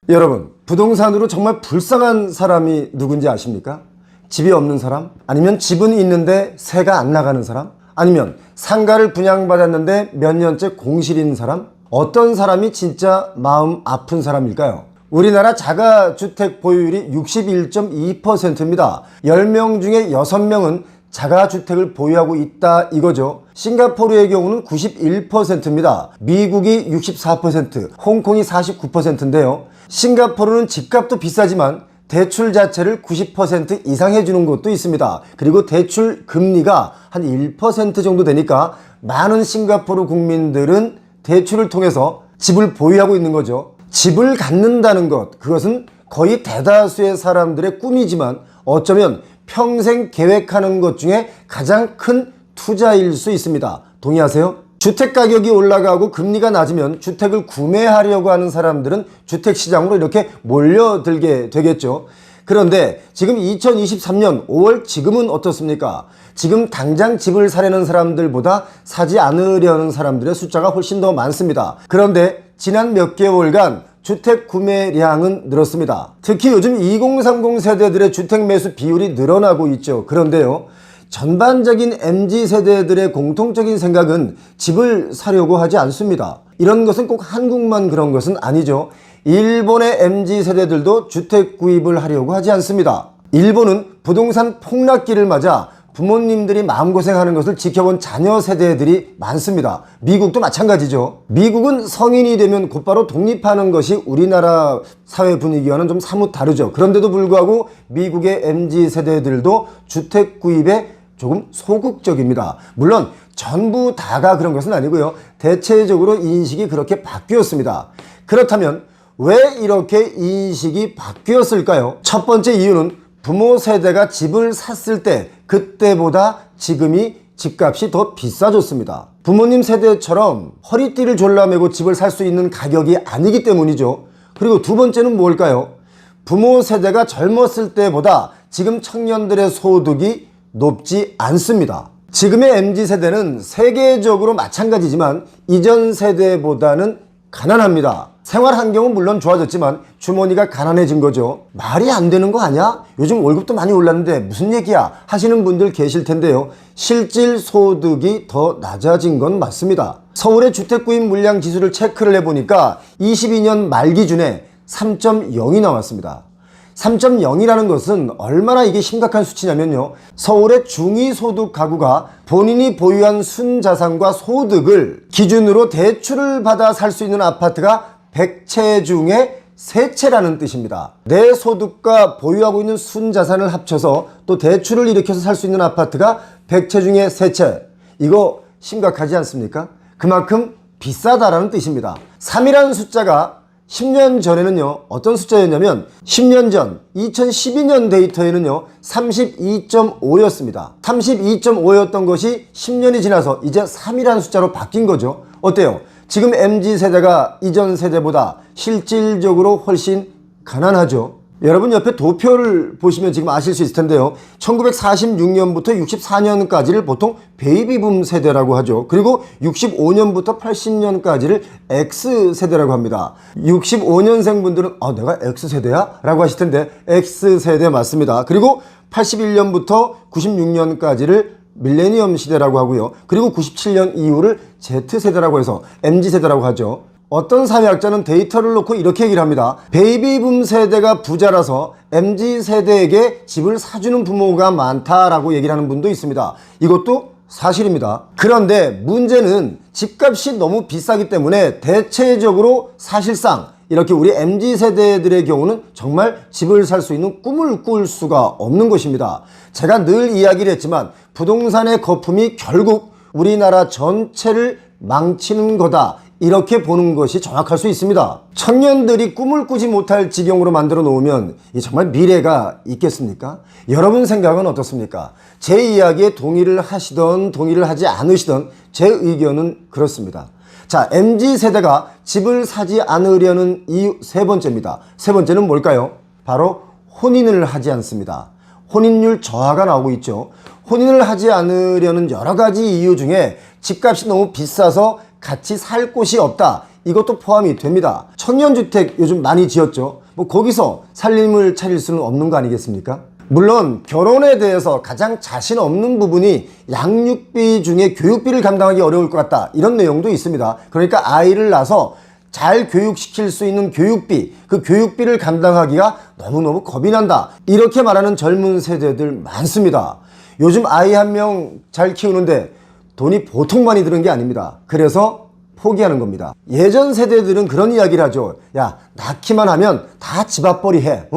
여러분, 부동산으로 정말 불쌍한 사람이 누군지 아십니까? 집이 없는 사람? 아니면 집은 있는데 세가 안 나가는 사람? 아니면 상가를 분양받았는데 몇 년째 공실인 사람? 어떤 사람이 진짜 마음 아픈 사람일까요? 우리나라 자가주택 보유율이 61.2%입니다. 10명 중에 6명은 자가주택을 보유하고 있다 이거죠. 싱가포르의 경우는 91%입니다. 미국이 64%, 홍콩이 49%인데요. 싱가포르는 집값도 비싸지만 대출 자체를 90% 이상 해주는 곳도 있습니다. 그리고 대출 금리가 한 1% 정도 되니까 많은 싱가포르 국민들은 대출을 통해서 집을 보유하고 있는 거죠. 집을 갖는다는 것, 그것은 거의 대다수의 사람들의 꿈이지만 어쩌면 평생 계획하는 것 중에 가장 큰 투자일 수 있습니다. 동의하세요? 주택 가격이 올라가고 금리가 낮으면 주택을 구매하려고 하는 사람들은 주택시장으로 이렇게 몰려들게 되겠죠. 그런데 지금 2023년 5월 지금은 어떻습니까? 지금 당장 집을 사려는 사람들보다 사지 않으려는 사람들의 숫자가 훨씬 더 많습니다. 그런데 지난 몇 개월간 주택 구매량은 늘었습니다. 특히 요즘 2030 세대들의 주택 매수 비율이 늘어나고 있죠. 그런데요, 전반적인 MZ세대들의 공통적인 생각은 집을 사려고 하지 않습니다. 이런 것은 꼭 한국만 그런 것은 아니죠. 일본의 MZ세대들도 주택 구입을 하려고 하지 않습니다. 일본은 부동산 폭락기를 맞아 부모님들이 마음고생하는 것을 지켜본 자녀 세대들이 많습니다. 미국도 마찬가지죠. 미국은 성인이 되면 곧바로 독립하는 것이 우리나라 사회 분위기와는 좀 사뭇 다르죠. 그런데도 불구하고 미국의 MZ세대들도 주택 구입에 조금 소극적입니다. 물론 전부 다가 그런 것은 아니고요. 대체적으로 인식이 그렇게 바뀌었습니다. 그렇다면 왜 이렇게 인식이 바뀌었을까요? 첫 번째 이유는 부모 세대가 집을 샀을 때 그때보다 지금이 집값이 더 비싸졌습니다. 부모님 세대처럼 허리띠를 졸라매고 집을 살 수 있는 가격이 아니기 때문이죠. 그리고 두 번째는 뭘까요? 부모 세대가 젊었을 때보다 지금 청년들의 소득이 높지 않습니다. 지금의 MZ세대는 세계적으로 마찬가지지만 이전 세대보다는 가난합니다. 생활 환경은 물론 좋아졌지만 주머니가 가난해진 거죠. 말이 안 되는 거 아니야? 요즘 월급도 많이 올랐는데 무슨 얘기야? 하시는 분들 계실 텐데요. 실질 소득이 더 낮아진 건 맞습니다. 서울의 주택 구입 물량 지수를 체크를 해보니까 22년 말 기준에 3.0이 나왔습니다. 3.0이라는 것은 얼마나 이게 심각한 수치냐면요, 서울의 중위소득 가구가 본인이 보유한 순자산과 소득을 기준으로 대출을 받아 살 수 있는 아파트가 100채 중에 3채라는 뜻입니다. 내 소득과 보유하고 있는 순자산을 합쳐서 또 대출을 일으켜서 살 수 있는 아파트가 100채 중에 3채. 이거 심각하지 않습니까? 그만큼 비싸다라는 뜻입니다. 3이라는 숫자가 10년 전에는요, 어떤 숫자였냐면 10년 전 2012년 데이터에는요 32.5였습니다. 32.5였던 것이 10년이 지나서 이제 3이라는 숫자로 바뀐 거죠. 어때요? 지금 MZ세대가 이전 세대보다 실질적으로 훨씬 가난하죠. 여러분 옆에 도표를 보시면 지금 아실 수 있을 텐데요. 1946년부터 64년까지를 보통 베이비붐 세대라고 하죠. 그리고 65년부터 80년까지를 X세대라고 합니다. 65년생 분들은 내가 X세대야? 라고 하실 텐데 X세대 맞습니다. 그리고 81년부터 96년까지를 밀레니엄 시대라고 하고요. 그리고 97년 이후를 Z세대라고 해서 MZ세대라고 하죠. 어떤 사회학자는 데이터를 놓고 이렇게 얘기를 합니다. 베이비붐 세대가 부자라서 MZ세대에게 집을 사주는 부모가 많다라고 얘기를 하는 분도 있습니다. 이것도 사실입니다. 그런데 문제는 집값이 너무 비싸기 때문에 대체적으로 사실상 이렇게 우리 MZ세대들의 경우는 정말 집을 살 수 있는 꿈을 꿀 수가 없는 것입니다. 제가 늘 이야기를 했지만 부동산의 거품이 결국 우리나라 전체를 망치는 거다, 이렇게 보는 것이 정확할 수 있습니다. 청년들이 꿈을 꾸지 못할 지경으로 만들어 놓으면 정말 미래가 있겠습니까? 여러분 생각은 어떻습니까? 제 이야기에 동의를 하시던 동의를 하지 않으시던 제 의견은 그렇습니다. 자, MZ세대가 집을 사지 않으려는 이유 세 번째입니다. 세 번째는 뭘까요? 바로 혼인을 하지 않습니다. 혼인율 저하가 나오고 있죠. 혼인을 하지 않으려는 여러 가지 이유 중에 집값이 너무 비싸서 같이 살 곳이 없다, 이것도 포함이 됩니다. 청년주택 요즘 많이 지었죠. 뭐 거기서 살림을 차릴 수는 없는 거 아니겠습니까? 물론 결혼에 대해서 가장 자신 없는 부분이 양육비 중에 교육비를 감당하기 어려울 것 같다, 이런 내용도 있습니다. 그러니까 아이를 낳아서 잘 교육시킬 수 있는 교육비, 그 교육비를 감당하기가 너무너무 겁이 난다, 이렇게 말하는 젊은 세대들 많습니다. 요즘 아이 한 명 잘 키우는데 돈이 보통 많이 드는 게 아닙니다. 그래서 포기하는 겁니다. 예전 세대들은 그런 이야기를 하죠. 야, 낳기만 하면 다 집 앞벌이 해.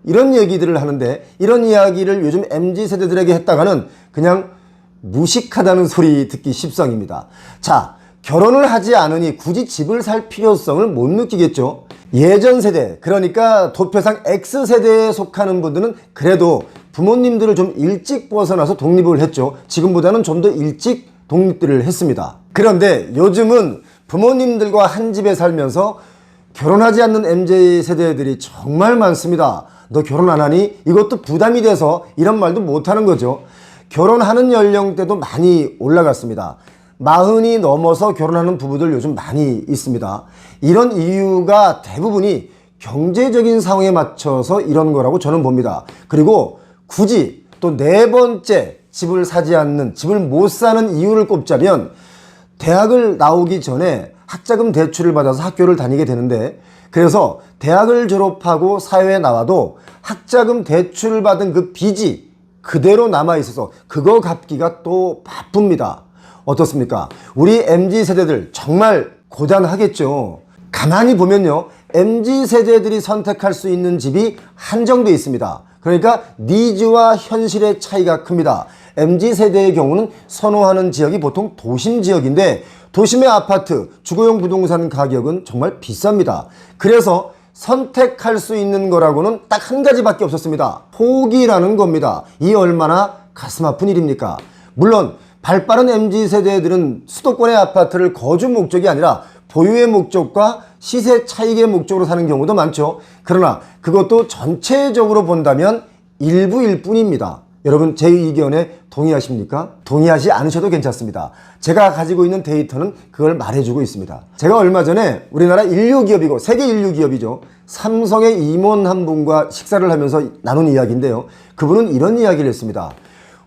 이런 얘기들을 하는데, 이런 이야기를 요즘 MZ세대들에게 했다가는 그냥 무식하다는 소리 듣기 십상입니다. 자, 결혼을 하지 않으니 굳이 집을 살 필요성을 못 느끼겠죠. 예전 세대, 그러니까 도표상 X세대에 속하는 분들은 그래도 부모님들을 좀 일찍 벗어나서 독립을 했죠. 지금보다는 좀 더 일찍 독립들을 했습니다. 그런데 요즘은 부모님들과 한 집에 살면서 결혼하지 않는 MZ세대들이 정말 많습니다. 너 결혼 안 하니? 이것도 부담이 돼서 이런 말도 못하는 거죠. 결혼하는 연령대도 많이 올라갔습니다. 40이 넘어서 결혼하는 부부들 요즘 많이 있습니다. 이런 이유가 대부분이 경제적인 상황에 맞춰서 이런 거라고 저는 봅니다. 그리고 굳이 또 네 번째 집을 사지 않는, 집을 못 사는 이유를 꼽자면, 대학을 나오기 전에 학자금 대출을 받아서 학교를 다니게 되는데, 그래서 대학을 졸업하고 사회에 나와도 학자금 대출을 받은 그 빚이 그대로 남아있어서 그거 갚기가 또 바쁩니다. 어떻습니까? 우리 MZ세대들 정말 고단하겠죠. 가만히 보면요, MZ세대들이 선택할 수 있는 집이 한정되어 있습니다. 그러니까 니즈와 현실의 차이가 큽니다. MZ세대의 경우는 선호하는 지역이 보통 도심 지역인데, 도심의 아파트, 주거용 부동산 가격은 정말 비쌉니다. 그래서 선택할 수 있는 거라고는 딱 한 가지밖에 없었습니다. 포기라는 겁니다. 이 얼마나 가슴 아픈 일입니까? 물론 발빠른 MZ세대들은 수도권의 아파트를 거주 목적이 아니라 보유의 목적과 시세 차익의 목적으로 사는 경우도 많죠. 그러나 그것도 전체적으로 본다면 일부일 뿐입니다. 여러분, 제 의견에 동의하십니까? 동의하지 않으셔도 괜찮습니다. 제가 가지고 있는 데이터는 그걸 말해주고 있습니다. 제가 얼마 전에 우리나라 인류기업이고 세계 인류기업이죠, 삼성의 임원 한 분과 식사를 하면서 나눈 이야기인데요, 그분은 이런 이야기를 했습니다.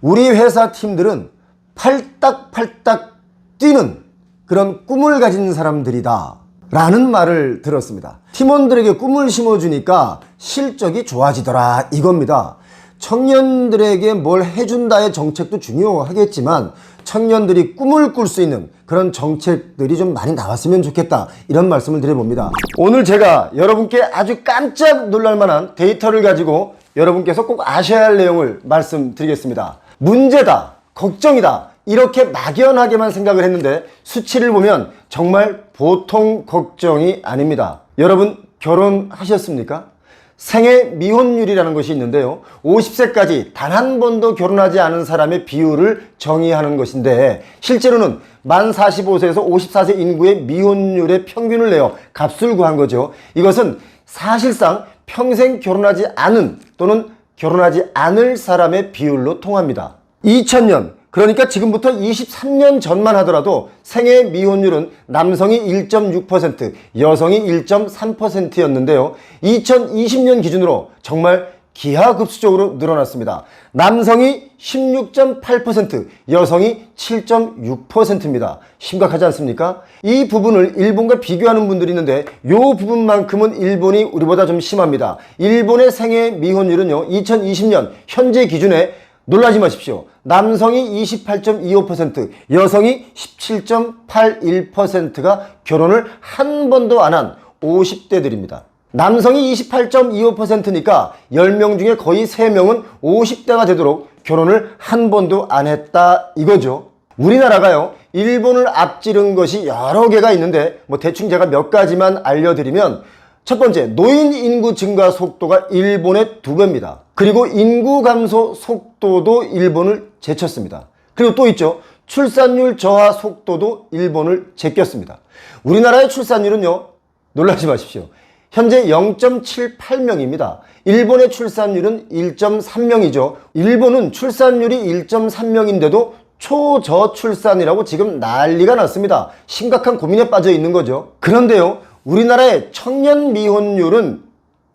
우리 회사 팀들은 팔딱팔딱 뛰는 그런 꿈을 가진 사람들이다 라는 말을 들었습니다. 팀원들에게 꿈을 심어주니까 실적이 좋아지더라, 이겁니다. 청년들에게 뭘 해준다의 정책도 중요하겠지만 청년들이 꿈을 꿀 수 있는 그런 정책들이 좀 많이 나왔으면 좋겠다, 이런 말씀을 드려봅니다. 오늘 제가 여러분께 아주 깜짝 놀랄 만한 데이터를 가지고 여러분께서 꼭 아셔야 할 내용을 말씀드리겠습니다. 문제다, 걱정이다, 이렇게 막연하게만 생각을 했는데 수치를 보면 정말 보통 걱정이 아닙니다. 여러분, 결혼하셨습니까? 생애 미혼율이라는 것이 있는데요, 50세까지 단 한 번도 결혼하지 않은 사람의 비율을 정의하는 것인데, 실제로는 만 45세에서 54세 인구의 미혼율의 평균을 내어 값을 구한 거죠. 이것은 사실상 평생 결혼하지 않은 또는 결혼하지 않을 사람의 비율로 통합니다. 2000년, 그러니까 지금부터 23년 전만 하더라도 생애 미혼율은 남성이 1.6%, 여성이 1.3%였는데요. 2020년 기준으로 정말 기하급수적으로 늘어났습니다. 남성이 16.8%, 여성이 7.6%입니다. 심각하지 않습니까? 이 부분을 일본과 비교하는 분들이 있는데 이 부분만큼은 일본이 우리보다 좀 심합니다. 일본의 생애 미혼율은요, 2020년 현재 기준에 놀라지 마십시오. 남성이 28.25%, 여성이 17.81%가 결혼을 한 번도 안 한 50대들입니다. 남성이 28.25%니까 10명 중에 거의 3명은 50대가 되도록 결혼을 한 번도 안 했다, 이거죠. 우리나라가요, 일본을 앞지른 것이 여러 개가 있는데 뭐 대충 제가 몇 가지만 알려드리면, 첫 번째, 노인 인구 증가 속도가 일본의 2배입니다. 그리고 인구 감소 속도도 일본을 제쳤습니다. 그리고 또 있죠, 출산율 저하 속도도 일본을 제꼈습니다. 우리나라의 출산율은요, 놀라지 마십시오, 현재 0.78명입니다. 일본의 출산율은 1.3명이죠. 일본은 출산율이 1.3명인데도 초저출산이라고 지금 난리가 났습니다. 심각한 고민에 빠져 있는 거죠. 그런데요, 우리나라의 청년 미혼율은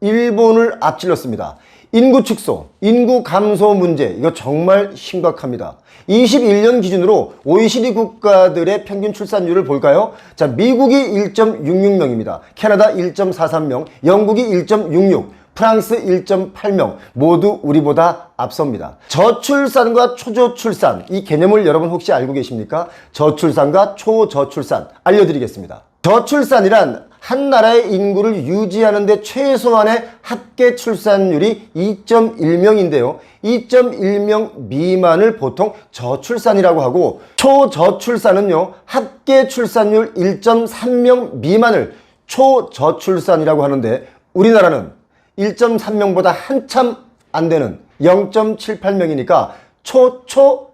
일본을 앞질렀습니다. 인구 축소, 인구 감소 문제, 이거 정말 심각합니다. 21년 기준으로 OECD 국가들의 평균 출산율을 볼까요? 자, 미국이 1.66명입니다. 캐나다 1.43명, 영국이 1.66, 프랑스 1.8명, 모두 우리보다 앞섭니다. 저출산과 초저출산, 이 개념을 여러분 혹시 알고 계십니까? 저출산과 초저출산 알려드리겠습니다. 저출산이란 한 나라의 인구를 유지하는 데 최소한의 합계 출산율이 2.1명인데요. 2.1명 미만을 보통 저출산이라고 하고, 초저출산은요, 합계 출산율 1.3명 미만을 초저출산이라고 하는데, 우리나라는 1.3명보다 한참 안 되는 0.78명이니까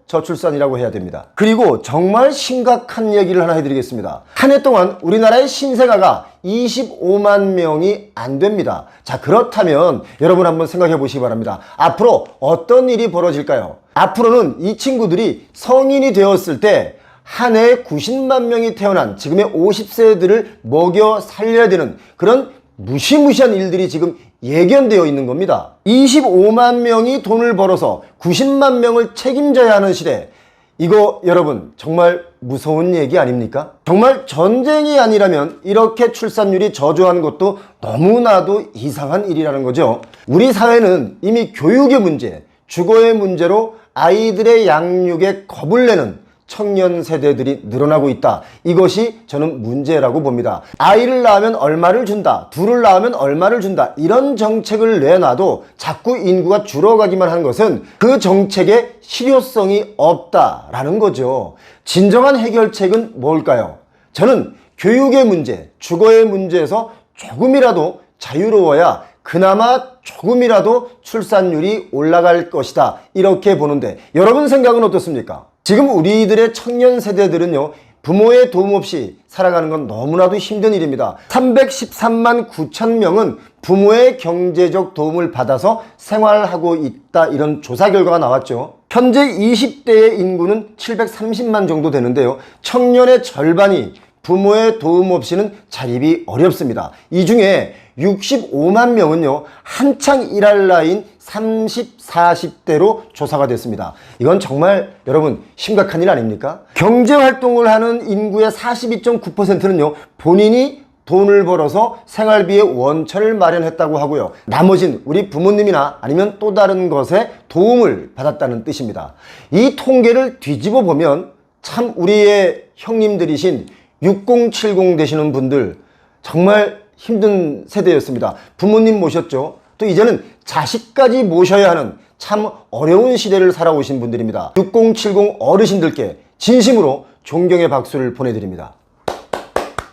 저출산이라고 해야 됩니다. 그리고 정말 심각한 얘기를 하나 해드리겠습니다. 한 해 동안 우리나라의 신생아가 25만 명이 안 됩니다. 자, 그렇다면 여러분 한번 생각해 보시기 바랍니다. 앞으로 어떤 일이 벌어질까요? 앞으로는 이 친구들이 성인이 되었을 때 한 해에 90만 명이 태어난 지금의 50세들을 먹여 살려야 되는 그런 무시무시한 일들이 지금 예견되어 있는 겁니다. 25만 명이 돈을 벌어서 90만 명을 책임져야 하는 시대. 이거 여러분 정말 무서운 얘기 아닙니까? 정말 전쟁이 아니라면 이렇게 출산율이 저조한 것도 너무나도 이상한 일이라는 거죠. 우리 사회는 이미 교육의 문제, 주거의 문제로 아이들의 양육에 겁을 내는 청년 세대들이 늘어나고 있다. 이것이 저는 문제라고 봅니다. 아이를 낳으면 얼마를 준다, 둘을 낳으면 얼마를 준다, 이런 정책을 내놔도 자꾸 인구가 줄어가기만 한 것은 그 정책의 실효성이 없다라는 거죠. 진정한 해결책은 뭘까요? 저는 교육의 문제, 주거의 문제에서 조금이라도 자유로워야 그나마 조금이라도 출산율이 올라갈 것이다, 이렇게 보는데 여러분 생각은 어떻습니까? 지금 우리들의 청년 세대들은요, 부모의 도움 없이 살아가는 건 너무나도 힘든 일입니다. 313만 9천 명은 부모의 경제적 도움을 받아서 생활하고 있다, 이런 조사 결과가 나왔죠. 현재 20대의 인구는 730만 정도 되는데요, 청년의 절반이 부모의 도움 없이는 자립이 어렵습니다. 이 중에 65만 명은요, 한창 일할 나이인 30, 40대로 조사가 됐습니다. 이건 정말 여러분 심각한 일 아닙니까? 경제활동을 하는 인구의 42.9%는요, 본인이 돈을 벌어서 생활비의 원천을 마련했다고 하고요, 나머진 우리 부모님이나 아니면 또 다른 것에 도움을 받았다는 뜻입니다. 이 통계를 뒤집어 보면 참 우리의 형님들이신 6070 되시는 분들 정말 힘든 세대였습니다. 부모님 모셨죠. 또 이제는 자식까지 모셔야 하는 참 어려운 시대를 살아오신 분들입니다. 6070 어르신들께 진심으로 존경의 박수를 보내드립니다.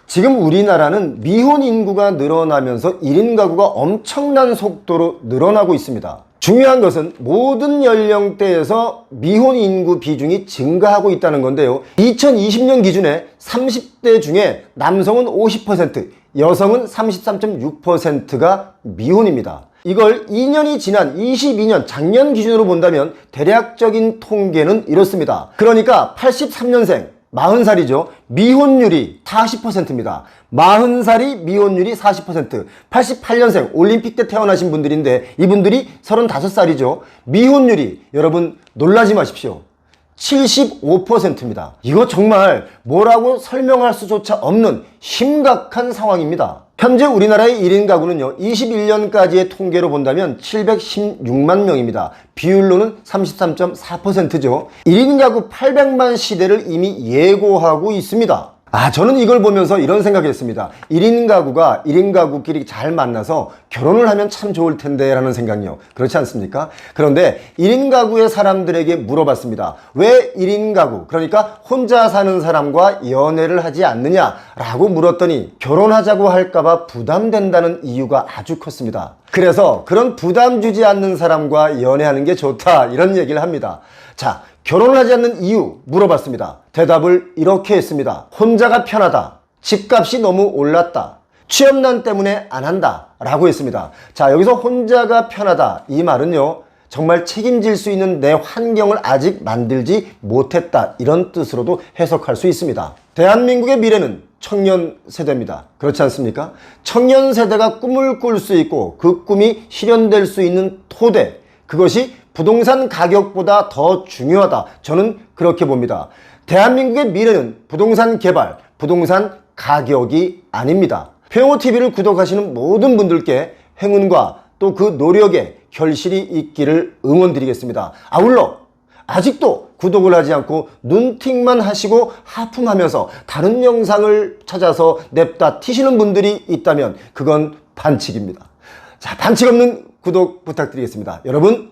지금 우리나라는 미혼 인구가 늘어나면서 1인 가구가 엄청난 속도로 늘어나고 있습니다. 중요한 것은 모든 연령대에서 미혼 인구 비중이 증가하고 있다는 건데요, 2020년 기준에 30대 중에 남성은 50%, 여성은 33.6%가 미혼입니다. 이걸 2년이 지난 22년 작년 기준으로 본다면 대략적인 통계는 이렇습니다. 그러니까 83년생 40살이죠. 미혼율이 40%입니다. 40살이 미혼율이 40%. 88년생 올림픽 때 태어나신 분들인데 이분들이 35살이죠. 미혼율이 여러분 놀라지 마십시오. 75%입니다. 이거 정말 뭐라고 설명할 수조차 없는 심각한 상황입니다. 현재 우리나라의 1인 가구는요, 21년까지의 통계로 본다면 716만 명입니다. 비율로는 33.4%죠. 1인 가구 800만 시대를 이미 예고하고 있습니다. 저는 이걸 보면서 이런 생각을 했습니다. 1인 가구가 1인 가구끼리 잘 만나서 결혼을 하면 참 좋을 텐데 라는 생각이요. 그렇지 않습니까? 그런데 1인 가구의 사람들에게 물어봤습니다. 왜 1인 가구, 그러니까 혼자 사는 사람과 연애를 하지 않느냐라고 물었더니 결혼하자고 할까봐 부담된다는 이유가 아주 컸습니다. 그래서 그런 부담 주지 않는 사람과 연애하는 게 좋다, 이런 얘기를 합니다. 자, 결혼하지 않는 이유 물어봤습니다. 대답을 이렇게 했습니다. 혼자가 편하다. 집값이 너무 올랐다. 취업난 때문에 안 한다 라고 했습니다. 자, 여기서 혼자가 편하다, 이 말은요, 정말 책임질 수 있는 내 환경을 아직 만들지 못했다, 이런 뜻으로도 해석할 수 있습니다. 대한민국의 미래는 청년 세대입니다. 그렇지 않습니까? 청년 세대가 꿈을 꿀 수 있고 그 꿈이 실현될 수 있는 토대, 그것이 부동산 가격보다 더 중요하다, 저는 그렇게 봅니다. 대한민국의 미래는 부동산 개발, 부동산 가격이 아닙니다. 평호TV를 구독하시는 모든 분들께 행운과 또 그 노력에 결실이 있기를 응원드리겠습니다. 아울러 아직도 구독을 하지 않고 눈팅만 하시고 하품하면서 다른 영상을 찾아서 냅다 튀시는 분들이 있다면 그건 반칙입니다. 자, 반칙 없는 구독 부탁드리겠습니다. 여러분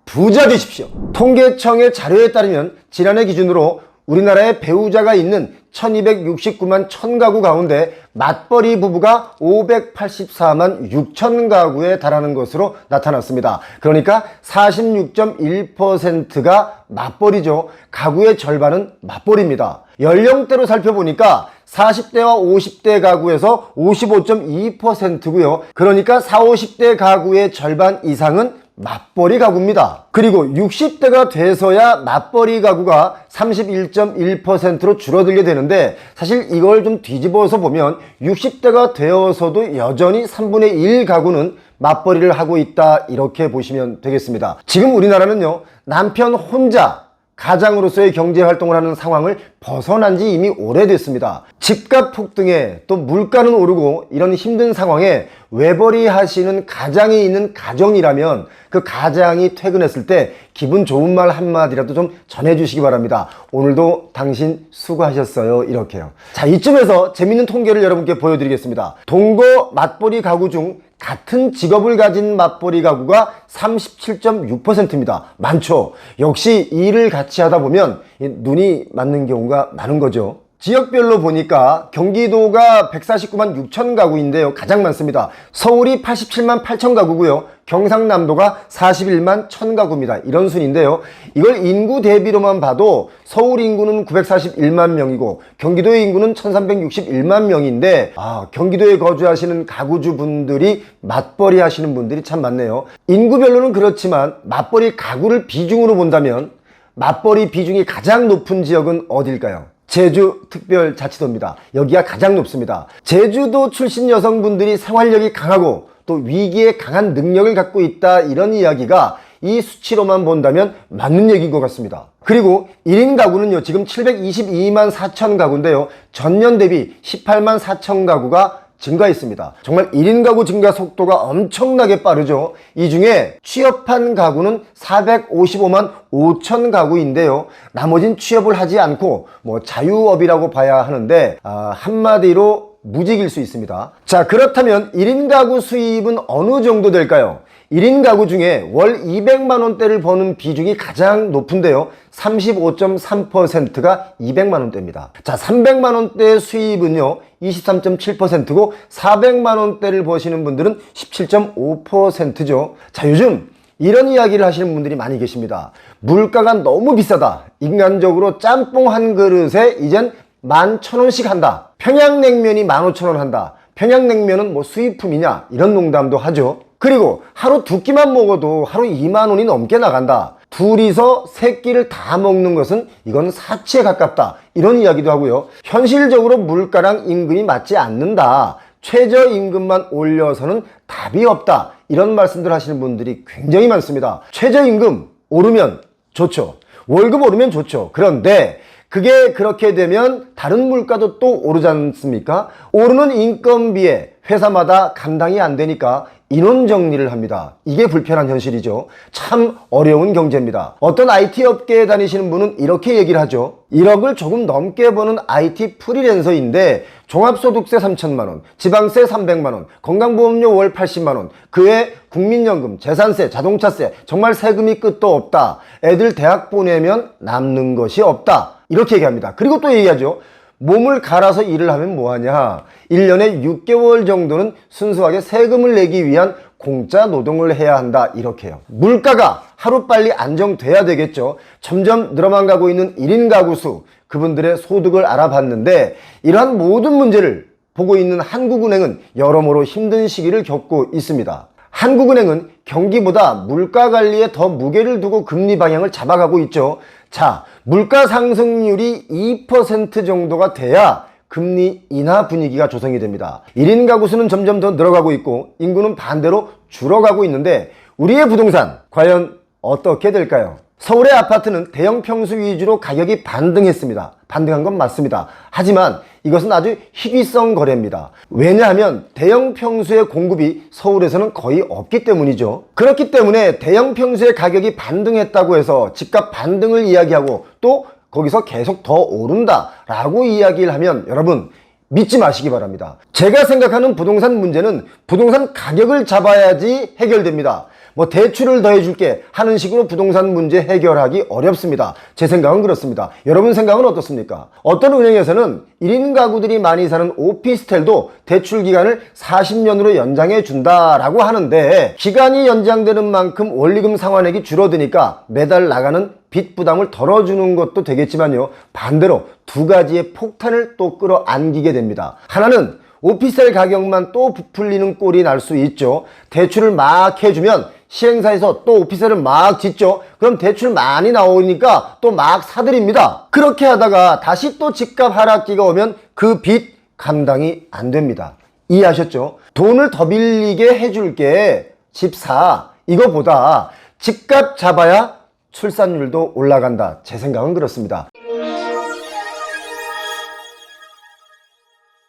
부자 되십시오. 통계청의 자료에 따르면 지난해 기준으로 우리나라에 배우자가 있는 1269만 1000가구 가운데 맞벌이 부부가 584만 6천 가구에 달하는 것으로 나타났습니다. 그러니까 46.1%가 맞벌이죠. 가구의 절반은 맞벌이입니다. 연령대로 살펴보니까 40대와 50대 가구에서 55.2%고요. 그러니까 40, 50대 가구의 절반 이상은 맞벌이 가구입니다. 그리고 60대가 돼서야 맞벌이 가구가 31.1%로 줄어들게 되는데, 사실 이걸 좀 뒤집어서 보면 60대가 되어서도 여전히 3분의 1 가구는 맞벌이를 하고 있다, 이렇게 보시면 되겠습니다. 지금 우리나라는요, 남편 혼자 가장으로서의 경제활동을 하는 상황을 벗어난 지 이미 오래됐습니다. 집값 폭등에 또 물가는 오르고 이런 힘든 상황에 외벌이 하시는 가장이 있는 가정이라면 그 가장이 퇴근했을 때 기분 좋은 말 한마디라도 좀 전해주시기 바랍니다. 오늘도 당신 수고하셨어요, 이렇게요. 자, 이쯤에서 재밌는 통계를 여러분께 보여드리겠습니다. 동거 맞벌이 가구 중 같은 직업을 가진 맞벌이 가구가 37.6%입니다. 많죠. 역시 일을 같이 하다 보면 눈이 맞는 경우가 많은 거죠. 지역별로 보니까 경기도가 149만 6천 가구인데요, 가장 많습니다. 서울이 87만 8천 가구고요. 경상남도가 41만 1000 가구입니다. 이런 순인데요, 이걸 인구 대비로만 봐도 서울 인구는 941만 명이고 경기도의 인구는 1361만 명인데, 경기도에 거주하시는 가구주 분들이 맞벌이 하시는 분들이 참 많네요. 인구별로는 그렇지만 맞벌이 가구를 비중으로 본다면 맞벌이 비중이 가장 높은 지역은 어딜까요? 제주특별자치도입니다. 여기가 가장 높습니다. 제주도 출신 여성분들이 생활력이 강하고 또 위기에 강한 능력을 갖고 있다, 이런 이야기가 이 수치로만 본다면 맞는 얘기인 것 같습니다. 그리고 1인 가구는요, 지금 722만 4천 가구인데요, 전년 대비 18만 4천 가구가 증가했습니다. 정말 1인 가구 증가 속도가 엄청나게 빠르죠. 이 중에 취업한 가구는 455만 5천 가구인데요, 나머진 취업을 하지 않고 자유업이라고 봐야 하는데, 한마디로 무직일 수 있습니다. 자, 그렇다면 1인 가구 수입은 어느 정도 될까요? 1인 가구 중에 월 200만 원대를 버는 비중이 가장 높은데요, 35.3%가 200만 원대입니다. 자, 300만 원대의 수입은요 23.7%고 400만 원대를 버시는 분들은 17.5%죠. 자, 요즘 이런 이야기를 하시는 분들이 많이 계십니다. 물가가 너무 비싸다. 인간적으로 짬뽕 한 그릇에 이젠 11,000원씩 한다. 평양냉면이 15,000원 한다. 평양냉면은 수입품이냐, 이런 농담도 하죠. 그리고 하루 두 끼만 먹어도 하루 2만 원이 넘게 나간다. 둘이서 세 끼를 다 먹는 것은 이건 사치에 가깝다, 이런 이야기도 하고요. 현실적으로 물가랑 임금이 맞지 않는다. 최저임금만 올려서는 답이 없다, 이런 말씀들 하시는 분들이 굉장히 많습니다. 최저임금 오르면 좋죠. 월급 오르면 좋죠. 그런데 그게 그렇게 되면 다른 물가도 또 오르지 않습니까? 오르는 인건비에 회사마다 감당이 안 되니까 인원 정리를 합니다. 이게 불편한 현실이죠. 참 어려운 경제입니다. 어떤 IT 업계에 다니시는 분은 이렇게 얘기를 하죠. 1억을 조금 넘게 버는 IT 프리랜서인데 종합소득세 3천만 원, 지방세 300만 원, 건강보험료 월 80만 원, 그외 국민연금, 재산세, 자동차세, 정말 세금이 끝도 없다. 애들 대학 보내면 남는 것이 없다. 이렇게 얘기합니다. 그리고 또 얘기하죠. 몸을 갈아서 일을 하면 뭐하냐. 1년에 6개월 정도는 순수하게 세금을 내기 위한 공짜 노동을 해야 한다, 이렇게요. 물가가 하루빨리 안정돼야 되겠죠. 점점 늘어만 가고 있는 1인 가구 수, 그분들의 소득을 알아봤는데 이러한 모든 문제를 보고 있는 한국은행은 여러모로 힘든 시기를 겪고 있습니다. 한국은행은 경기보다 물가 관리에 더 무게를 두고 금리 방향을 잡아가고 있죠. 자, 물가 상승률이 2% 정도가 돼야 금리 인하 분위기가 조성이 됩니다. 1인 가구 수는 점점 더 늘어가고 있고 인구는 반대로 줄어가고 있는데 우리의 부동산 과연 어떻게 될까요? 서울의 아파트는 대형 평수 위주로 가격이 반등했습니다. 반등한 건 맞습니다. 하지만 이것은 아주 희귀성 거래입니다. 왜냐하면 대형 평수의 공급이 서울에서는 거의 없기 때문이죠. 그렇기 때문에 대형 평수의 가격이 반등했다고 해서 집값 반등을 이야기하고 또 거기서 계속 더 오른다 라고 이야기를 하면 여러분 믿지 마시기 바랍니다. 제가 생각하는 부동산 문제는 부동산 가격을 잡아야지 해결됩니다. 뭐 대출을 더 해줄게 하는 식으로 부동산 문제 해결하기 어렵습니다. 제 생각은 그렇습니다. 여러분 생각은 어떻습니까? 어떤 은행에서는 1인 가구들이 많이 사는 오피스텔도 대출 기간을 40년으로 연장해 준다라고 하는데 기간이 연장되는 만큼 원리금 상환액이 줄어드니까 매달 나가는 빚 부담을 덜어주는 것도 되겠지만요. 반대로 두 가지의 폭탄을 또 끌어안기게 됩니다. 하나는 오피스텔 가격만 또 부풀리는 꼴이 날 수 있죠. 대출을 막 해주면 시행사에서 또 오피스텔을 막 짓죠. 그럼 대출 많이 나오니까 또 막 사들입니다. 그렇게 하다가 다시 또 집값 하락기가 오면 그 빚 감당이 안 됩니다. 이해하셨죠? 돈을 더 빌리게 해줄게 집 사 이거보다 집값 잡아야 출산율도 올라간다. 제 생각은 그렇습니다.